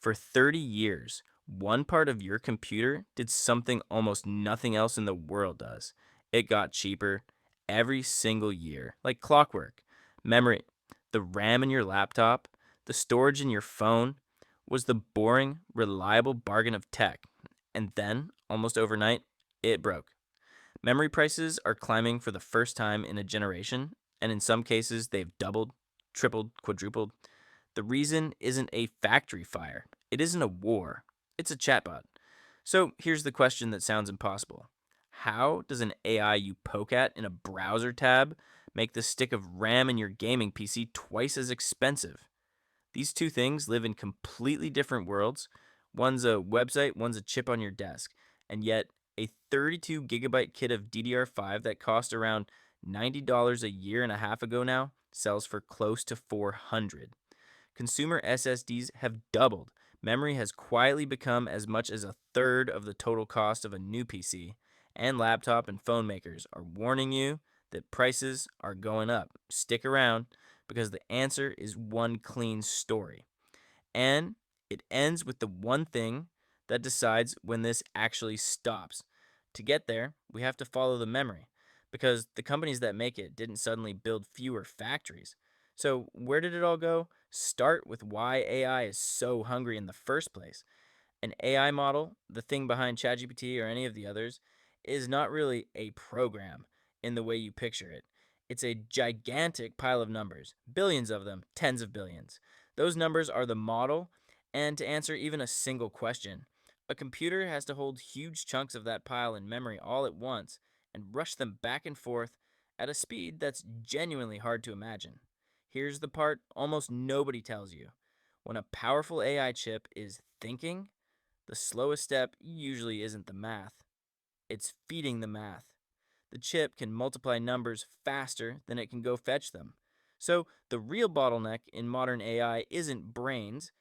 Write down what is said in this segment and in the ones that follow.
For 30 years, one part of your computer did something almost nothing else in the world does. It got cheaper every single year, like clockwork. Memory, the RAM in your laptop, the storage in your phone was the boring, reliable bargain of tech. And then, almost overnight, it broke. Memory prices are climbing for the first time in a generation, and in some cases, they've doubled, tripled, quadrupled. The reason isn't a factory fire. It isn't a war. It's a chatbot. So here's the question that sounds impossible. How does an AI you poke at in a browser tab make the stick of RAM in your gaming PC twice as expensive? These two things live in completely different worlds. One's a website, one's a chip on your desk. And yet, a 32 gigabyte kit of DDR5 that cost around $90 a year and a half ago now sells for close to 400. Consumer SSDs have doubled. Memory has quietly become as much as a third of the total cost of a new PC, and laptop and phone makers are warning you that prices are going up. Stick around because the answer is one clean story. And it ends with the one thing that decides when this actually stops. To get there, we have to follow the memory because the companies that make it didn't suddenly build fewer factories. So, where did it all go? Start with why AI is so hungry in the first place. An AI model, the thing behind ChatGPT or any of the others, is not really a program in the way you picture it. It's a gigantic pile of numbers, billions of them, tens of billions. Those numbers are the model, and to answer even a single question, a computer has to hold huge chunks of that pile in memory all at once and rush them back and forth at a speed that's genuinely hard to imagine. Here's the part almost nobody tells you. When a powerful AI chip is thinking, the slowest step usually isn't the math, it's feeding the math. The chip can multiply numbers faster than it can go fetch them. So, the real bottleneck in modern AI isn't brains,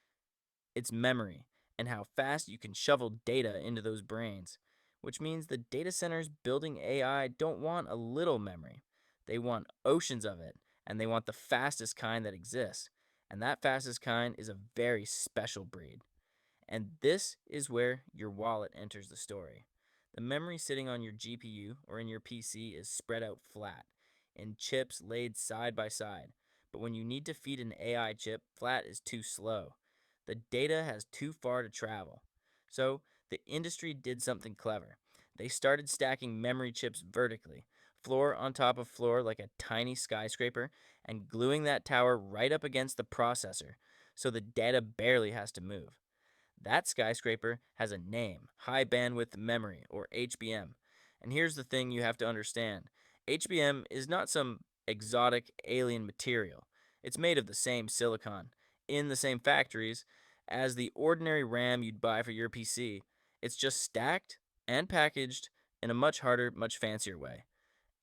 it's memory and how fast you can shovel data into those brains. Which means the data centers building AI don't want a little memory, they want oceans of it, and they want the fastest kind that exists. And that fastest kind is a very special breed. And this is where your wallet enters the story. The memory sitting on your GPU or in your PC is spread out flat, in chips laid side by side. But when you need to feed an AI chip, flat is too slow. The data has too far to travel. So the industry did something clever. They started stacking memory chips vertically, floor on top of floor like a tiny skyscraper, and gluing that tower right up against the processor so the data barely has to move. That skyscraper has a name, high bandwidth memory, or HBM. And here's the thing you have to understand: HBM is not some exotic alien material. It's made of the same silicon, in the same factories, as the ordinary RAM you'd buy for your PC. It's just stacked and packaged in a much harder, much fancier way.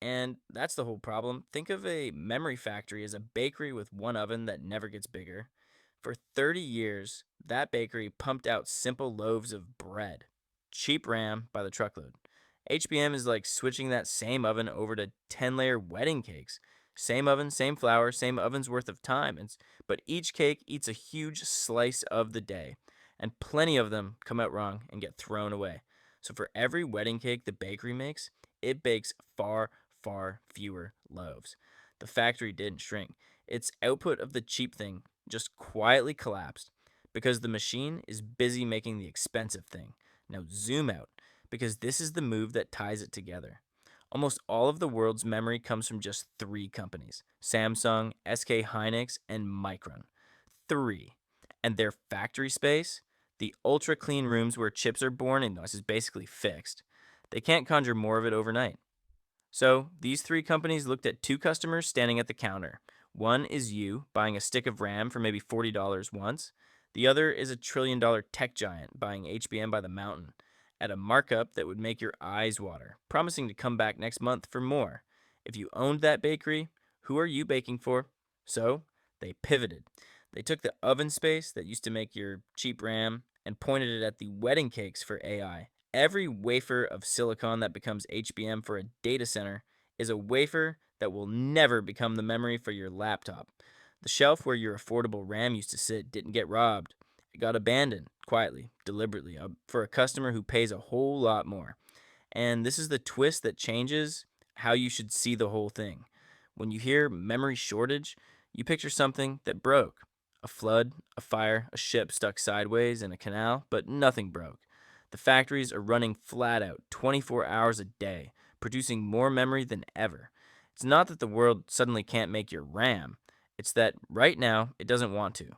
And that's the whole problem. Think of a memory factory as a bakery with one oven that never gets bigger. For 30 years, that bakery pumped out simple loaves of bread, cheap RAM by the truckload. HBM is like switching that same oven over to 10-layer wedding cakes. Same oven, same flour, same oven's worth of time. But each cake eats a huge slice of the day, and plenty of them come out wrong and get thrown away. So for every wedding cake the bakery makes, it bakes far fewer loaves. The factory didn't shrink. Its output of the cheap thing just quietly collapsed because the machine is busy making the expensive thing. Now zoom out because this is the move that ties it together. Almost all of the world's memory comes from just three companies: Samsung, SK Hynix, and Micron. Three. And their factory space, the ultra clean rooms where chips are born and this is basically fixed, they can't conjure more of it overnight. So, these three companies looked at two customers standing at the counter. One is you, buying a stick of RAM for maybe $40 once. The other is a $1 trillion tech giant buying HBM by the mountain at a markup that would make your eyes water, promising to come back next month for more. If you owned that bakery, who are you baking for? So, they pivoted. They took the oven space that used to make your cheap RAM and pointed it at the wedding cakes for AI. Every wafer of silicon that becomes HBM for a data center is a wafer that will never become the memory for your laptop. The shelf where your affordable RAM used to sit didn't get robbed. It got abandoned quietly, deliberately, for a customer who pays a whole lot more. And this is the twist that changes how you should see the whole thing. When you hear memory shortage, you picture something that broke: a flood, a fire, a ship stuck sideways in a canal, but nothing broke. The factories are running flat out 24 hours a day, producing more memory than ever. It's not that the world suddenly can't make your RAM, it's that right now it doesn't want to,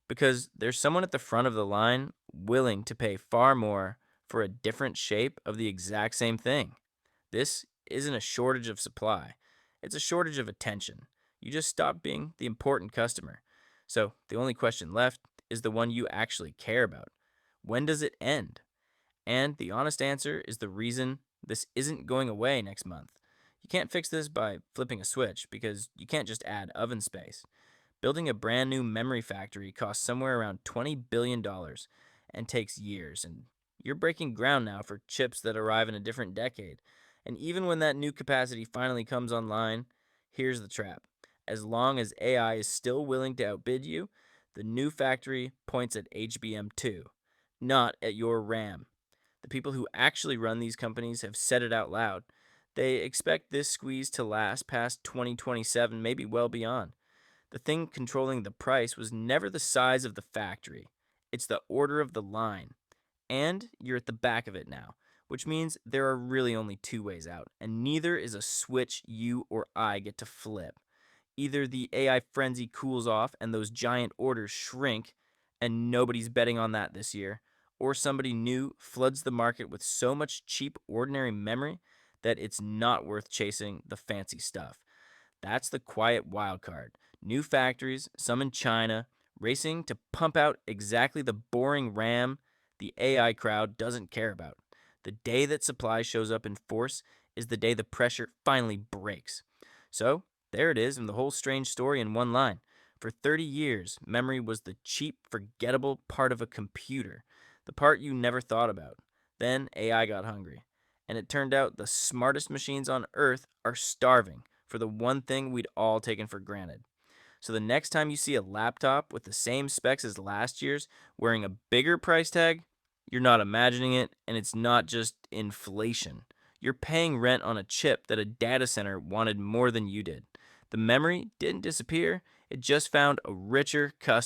because there's someone at the front of the line willing to pay far more for a different shape of the exact same thing. This isn't a shortage of supply, it's a shortage of attention. You just stop being the important customer. So the only question left is the one you actually care about. When does it end? And the honest answer is the reason this isn't going away next month. You can't fix this by flipping a switch because you can't just add oven space. Building a brand new memory factory costs somewhere around $20 billion and takes years. And you're breaking ground now for chips that arrive in a different decade. And even when that new capacity finally comes online, here's the trap. As long as AI is still willing to outbid you, the new factory points at HBM2, not at your RAM. The people who actually run these companies have said it out loud. They expect this squeeze to last past 2027, maybe well beyond. The thing controlling the price was never the size of the factory, it's the order of the line. And you're at the back of it now, which means there are really only two ways out, and neither is a switch you or I get to flip. Either the AI frenzy cools off and those giant orders shrink, and nobody's betting on that this year, or somebody new floods the market with so much cheap, ordinary memory that it's not worth chasing the fancy stuff. That's the quiet wild card. New factories, some in China, racing to pump out exactly the boring RAM the AI crowd doesn't care about. The day that supply shows up in force is the day the pressure finally breaks. So, there it is, and the whole strange story in one line. For 30 years, memory was the cheap, forgettable part of a computer, the part you never thought about. Then AI got hungry, and it turned out the smartest machines on Earth are starving for the one thing we'd all taken for granted. So the next time you see a laptop with the same specs as last year's wearing a bigger price tag, you're not imagining it, and it's not just inflation. You're paying rent on a chip that a data center wanted more than you did. The memory didn't disappear, it just found a richer customer.